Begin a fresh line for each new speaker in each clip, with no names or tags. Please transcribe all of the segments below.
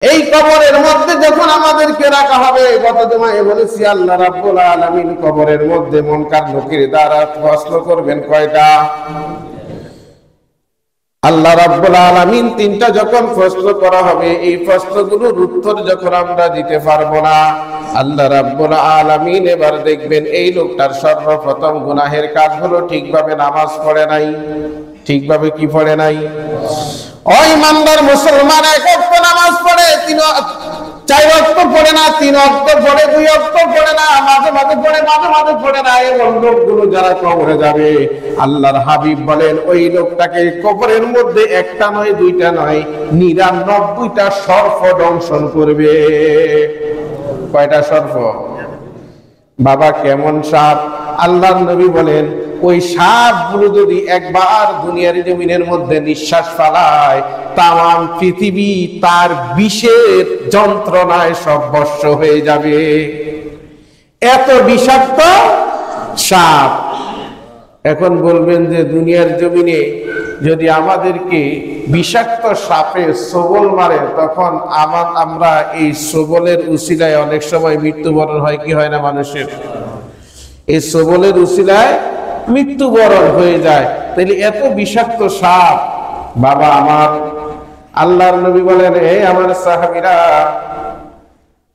এই কবরের মধ্যে যখন আমাদেরকে রাখা হবে, গত জুমায় বলেছি আল্লাহ রাব্বুল আলামিন কবরের মধ্যে মুনকার নকির দ্বারা প্রশ্ন করবেন কয়টা? আল্লাহ রাব্বুল আলামিন তিনটা যখন প্রশ্ন করা হবে, এই প্রশ্নগুলোর উত্তর যখন আমরা দিতে পারবো না, আল্লাহ রাব্বুল আলামিন এবার দেখবেন এই লোকটার সর্বপ্রথম গুনাহের কাজ হলো ঠিকভাবে নামাজ পড়ে নাই। ঠিকভাবে কি পড়ে নাই? ওই ইমানদার মুসলমান এক ওয়াক্ত নামাজ পড়ে, চার ওয়াক্ত পড়ে না, 3 ওয়াক্ত পড়ে, 2 ওয়াক্ত পড়ে না, মাঝে মাঝে পড়ে, মাঝে মাঝে পড়ে না, এমন লোকগুলো যারা কবরে যাবে, আল্লাহর হাবিব বলেন ওই লোকটাকে কবরের মধ্যে একটা নয়, দুইটা নয়, 99টা সর্প দংশন করবে। কয়টা সর্প? বাবা কেমন সাপ? আল্লাহর নবী বলেন ওই সাপগুলো যদি একবার দুনিয়ার জমিনের মধ্যে নিঃশ্বাস ফেলায়, তাম পৃথিবী তার বিষের যন্ত্রণায় সব ভস্ম হয়ে যাবে। এত বিষাক্ত সাপ। এখন বলবেন যে দুনিয়ার জমিনে যদি আমাদেরকে বিষাক্ত সাপে সবল মারে, তখন আমরা এই সবলের উসিলায় অনেক সময় মৃত্যুবরণ হয় কি হয় না মানুষের? এই সবলের উসিলায় মৃত্যুবরণ হয়ে যায়। তাহলে এত বিষাক্ত সাপ, বাবা আমার আল্লাহর নবী বলেন হে আমার সাহাবীরা,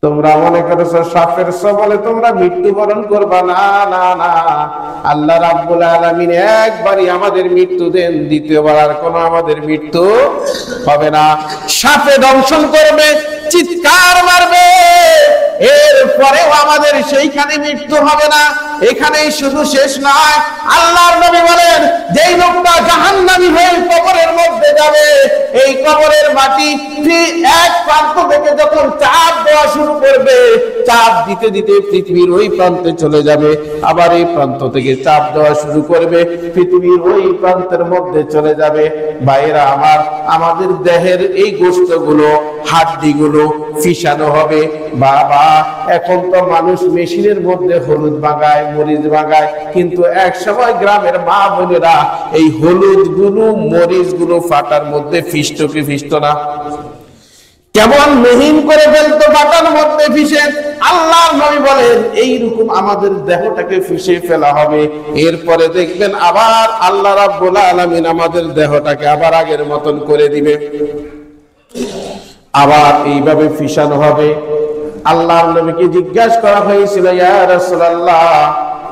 তোমরা মনে করছো সাপের সবলে তোমরা মৃত্যুবরণ করবা না, না না, আল্লাহ রাব্বুল আলামিন একবারই আমাদের মৃত্যু দেন, দ্বিতীয়বার আর কোনো আমাদের মৃত্যু হবে না। সাপে দংশন করবে, চিৎকার মারবে, এরপরেও আমাদের সেইখানে মৃত্যু হবে না। এখানেই শুধু শেষ নয়, আল্লাহর নবী বলেন যেই লোকটা জাহান্নামী হয়ে কবরের মধ্যে যাবে, এই কবরের মাটি এক প্রান্ত থেকে যখন চাপ দেওয়া শুরু করবে, চাপ দিতে দিতে পৃথিবীর ওই প্রান্তে চলে যাবে, আবার এই প্রান্ত থেকে চাপ দেওয়া শুরু করবে, পৃথিবীর ওই প্রান্তের মধ্যে চলে যাবে। ভাইরা আমার, আমাদের দেহের এই গোশতগুলো, হাড্ডিগুলো ফিসানো হবে। বাবা এখন তো মানুষ মেশিনের মধ্যে হলুদ ভাঙায়, মরিচ ভাঙায়, কিন্তু এক সময় গ্রামের মা বোনেরা এই হলুদ গুলো, মরিচ গুলো ফাটার মধ্যে ফিষ্ট কি ফিষ্ট না? কেমন মিহিন করে ফেলতো ফাটার মধ্যে ফিসে। আল্লাহর নবী বলেন এইরকম আমাদের দেহটাকে ফিসে ফেলা হবে। এরপরে দেখবেন আবার আল্লাহ রাব্বুল আলামিন আমাদের দেহটাকে আবার আগের মতন করে দিবে, আবার এইভাবে ফিসানো হবে। আল্লাহর নবীকে জিজ্ঞাসা করা হয়েছিল, ইয়া রাসূলুল্লাহ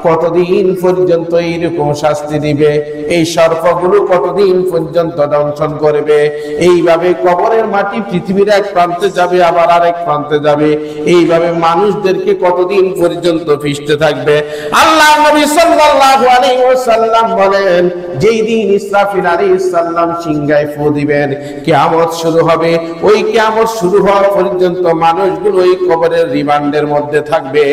কতদিন পর্যন্ত এইরকম শাস্তি দিবে? এই সর্পগুলো কতদিন পর্যন্ত দংশন করবে? এইভাবে কবরের মাটি পৃথিবীর এক প্রান্তে যাবে, আবার আরেক প্রান্তে যাবে, এইভাবে মানুষদেরকে কতদিন পর্যন্ত ফিসতে থাকবে? আল্লাহর নবী সাল্লাল্লাহু আলাইহি ওয়াসাল্লাম বলেন যেই দিন ইসরাফিল আলাইহিস সালাম সিংহায় ফু দিবেন, কিয়ামত শুরু হবে। ওই কিয়ামত শুরু হওয়া পর্যন্ত মানুষগুলো ওই কবরের রিমান্ডের মধ্যে থাকবে।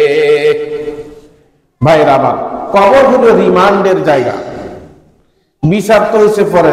ভাইরা আমার, কবর হলো রিমান্ডের জায়গা। বিচার তো হয়েছে পরে।